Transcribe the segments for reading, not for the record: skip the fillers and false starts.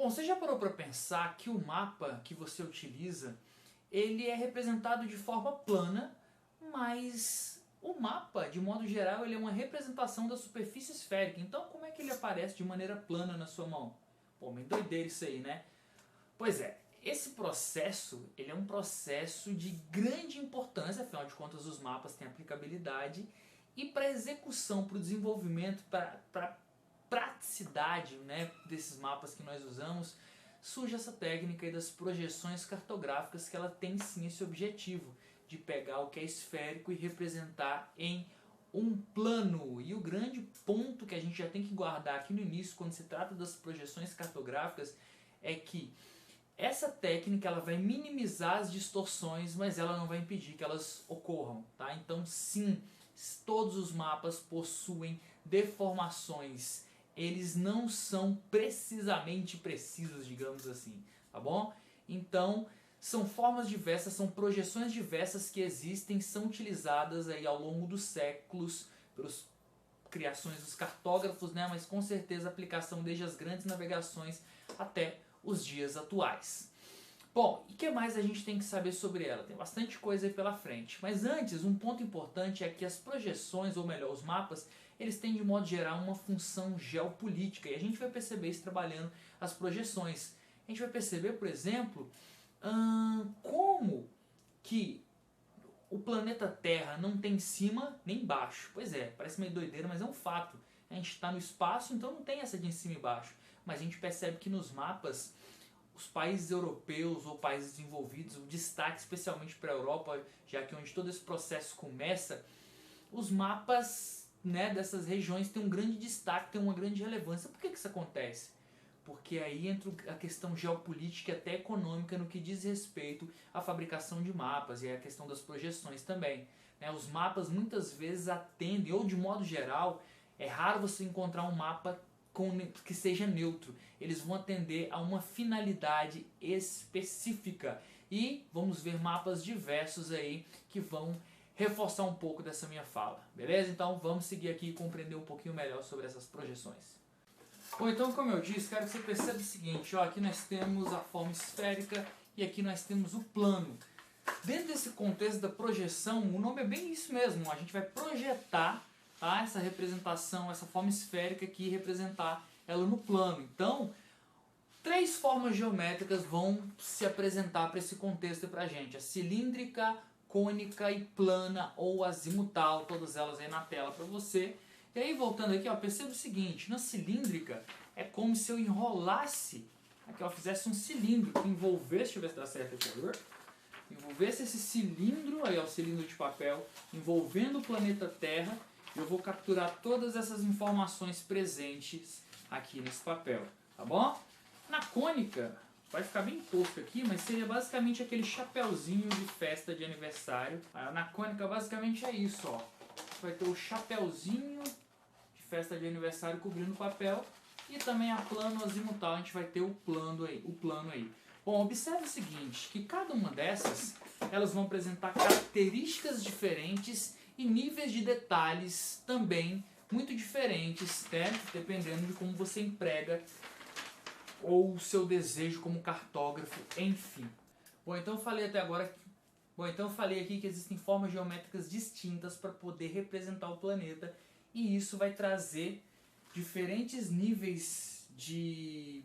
Bom, você já parou para pensar que o mapa que você utiliza, ele é representado de forma plana, mas o mapa, de modo geral, ele é uma representação da superfície esférica. Então, como é que ele aparece de maneira plana na sua mão? Pô, meio doideira isso aí, né? Pois é, esse processo, ele é um processo de grande importância, afinal de contas os mapas têm aplicabilidade, e para execução, para o desenvolvimento, para praticidade, né, desses mapas que nós usamos, surge essa técnica aí das projeções cartográficas, que ela tem sim esse objetivo de pegar o que é esférico e representar em um plano. E o grande ponto que a gente já tem que guardar aqui no início, quando se trata das projeções cartográficas, é que essa técnica ela vai minimizar as distorções, mas ela não vai impedir que elas ocorram, tá? Então sim, todos os mapas possuem deformações, eles não são precisamente precisos, digamos assim, tá bom? Então são formas diversas, são projeções diversas que existem, são utilizadas aí ao longo dos séculos pelas criações dos cartógrafos, né? Mas com certeza a aplicação desde as grandes navegações até os dias atuais. Bom, e o que mais a gente tem que saber sobre ela? Tem bastante coisa aí pela frente. Mas antes, um ponto importante é que as projeções, ou melhor, os mapas, eles têm de modo geral uma função geopolítica. E a gente vai perceber isso trabalhando as projeções. A gente vai perceber, por exemplo, como que o planeta Terra não tem cima nem baixo. Pois é, parece meio doideira, mas é um fato. A gente está no espaço, então não tem essa de em cima e baixo. Mas a gente percebe que nos mapas, os países europeus ou países desenvolvidos, o destaque especialmente para a Europa, já que é onde todo esse processo começa, os mapas, né, dessas regiões têm um grande destaque, têm uma grande relevância. Por que isso acontece? Porque aí entra a questão geopolítica e até econômica no que diz respeito à fabricação de mapas e a questão das projeções também. Os mapas muitas vezes atendem, ou de modo geral, é raro você encontrar um mapa que seja neutro. Eles vão atender a uma finalidade específica. E vamos ver mapas diversos aí que vão reforçar um pouco dessa minha fala. Beleza? Então vamos seguir aqui e compreender um pouquinho melhor sobre essas projeções. Bom, então como eu disse, quero que você perceba o seguinte, ó, aqui nós temos a forma esférica e aqui nós temos o plano. Dentro desse contexto da projeção, o nome é bem isso mesmo, a gente vai projetar, tá, essa representação, essa forma esférica aqui, representar ela no plano. Então, três formas geométricas vão se apresentar para esse contexto para a gente, a cilíndrica, cônica e plana ou azimutal, todas elas aí na tela para você. E aí voltando aqui, ó, perceba o seguinte, na cilíndrica é como se eu enrolasse, aqui ó, fizesse um cilindro que envolvesse, deixa eu ver se dá certo aqui, envolvesse esse cilindro, aí ó, o cilindro de papel, envolvendo o planeta Terra, e eu vou capturar todas essas informações presentes aqui nesse papel, tá bom? Na cônica, vai ficar bem tosco aqui, mas seria basicamente aquele chapeuzinho de festa de aniversário. Na cônica basicamente é isso, ó. Vai ter o chapeuzinho de festa de aniversário cobrindo o papel e também a plano azimutal, a gente vai ter o plano aí. Bom, observe o seguinte, que cada uma dessas, elas vão apresentar características diferentes e níveis de detalhes também muito diferentes, né? Dependendo de como você emprega ou o seu desejo como cartógrafo, enfim. Bom, então eu falei até agora, aqui que existem formas geométricas distintas para poder representar o planeta e isso vai trazer diferentes níveis de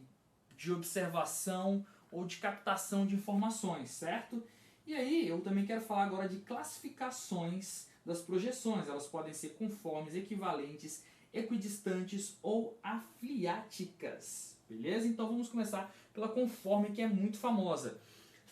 observação ou de captação de informações, certo? E aí eu também quero falar agora de classificações das projeções. Elas podem ser conformes, equivalentes, equidistantes ou afliáticas. Beleza? Então vamos começar pela conforme, que é muito famosa.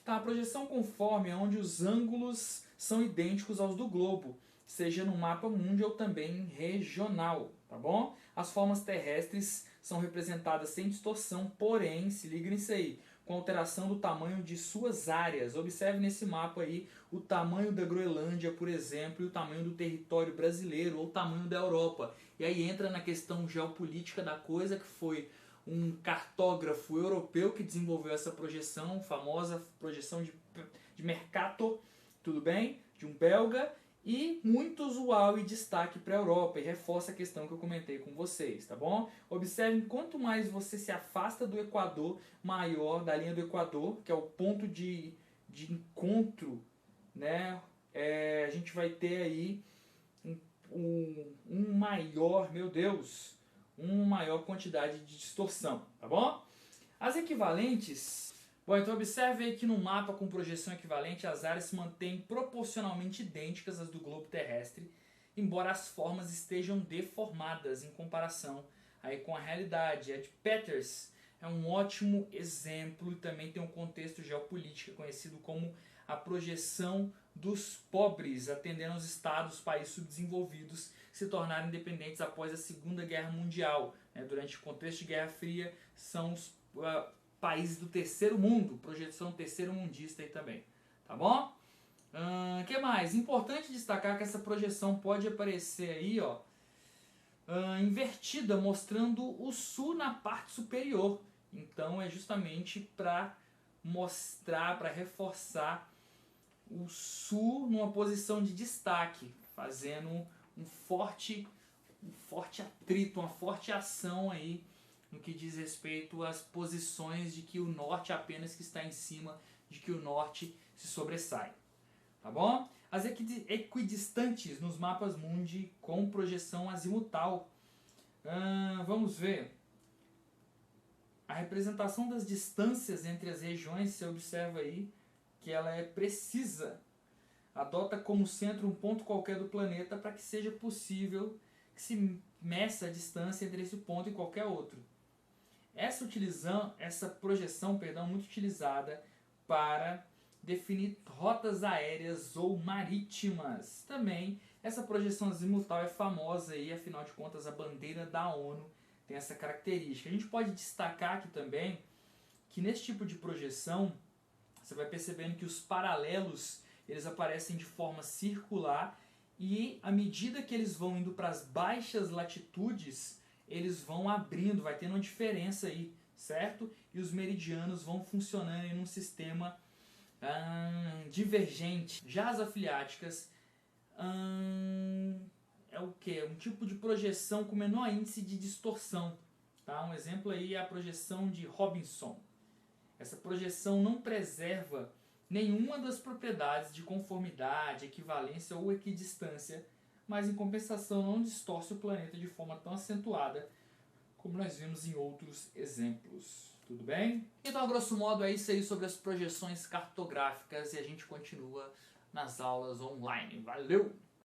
Tá, a projeção conforme é onde os ângulos são idênticos aos do globo, seja no mapa mundi ou também regional, tá bom? As formas terrestres são representadas sem distorção, porém, se liga nisso aí, com alteração do tamanho de suas áreas. Observe nesse mapa aí o tamanho da Groenlândia, por exemplo, e o tamanho do território brasileiro ou o tamanho da Europa. E aí entra na questão geopolítica da coisa, que foi um cartógrafo europeu que desenvolveu essa projeção, famosa projeção de Mercator, tudo bem? De um belga, e muito usual e destaque para a Europa, e reforça a questão que eu comentei com vocês, tá bom? Observem, quanto mais você se afasta do Equador, maior, da linha do Equador, que é o ponto de encontro, né? A gente vai ter aí um maior, meu Deus, uma maior quantidade de distorção, tá bom? As equivalentes, bom, então observe aí que no mapa com projeção equivalente as áreas se mantêm proporcionalmente idênticas às do globo terrestre, embora as formas estejam deformadas em comparação aí com a realidade. A de Peters é um ótimo exemplo e também tem um contexto geopolítico conhecido como a projeção dos pobres, atendendo aos estados, países subdesenvolvidos que se tornaram independentes após a Segunda Guerra Mundial. Durante o contexto de Guerra Fria, são os países do terceiro mundo, projeção terceiro mundista aí também, tá bom? Que mais? Importante destacar que essa projeção pode aparecer aí, ó, invertida, mostrando o sul na parte superior. Então é justamente para mostrar, para reforçar o sul numa posição de destaque, fazendo um forte atrito, uma forte ação aí no que diz respeito às posições de que o norte apenas que está em cima, de que o norte se sobressai. Tá bom? As equidistantes nos mapas mundi com projeção azimutal. Vamos ver. A representação das distâncias entre as regiões, você observa aí que ela é precisa. Adota como centro um ponto qualquer do planeta para que seja possível que se meça a distância entre esse ponto e qualquer outro. Essa projeção, muito utilizada para definir rotas aéreas ou marítimas. Também essa projeção azimutal é famosa e, afinal de contas, a bandeira da ONU tem essa característica. A gente pode destacar aqui também que nesse tipo de projeção você vai percebendo que os paralelos eles aparecem de forma circular e à medida que eles vão indo para as baixas latitudes, eles vão abrindo, vai tendo uma diferença aí, certo? E os meridianos vão funcionando em um sistema divergente. Já as afiliáticas é o que? Um tipo de projeção com menor índice de distorção. Tá? Um exemplo aí é a projeção de Robinson. Essa projeção não preserva nenhuma das propriedades de conformidade, equivalência ou equidistância, mas em compensação não distorce o planeta de forma tão acentuada como nós vimos em outros exemplos. Tudo bem? Então, a grosso modo, é isso aí sobre as projeções cartográficas e a gente continua nas aulas online. Valeu!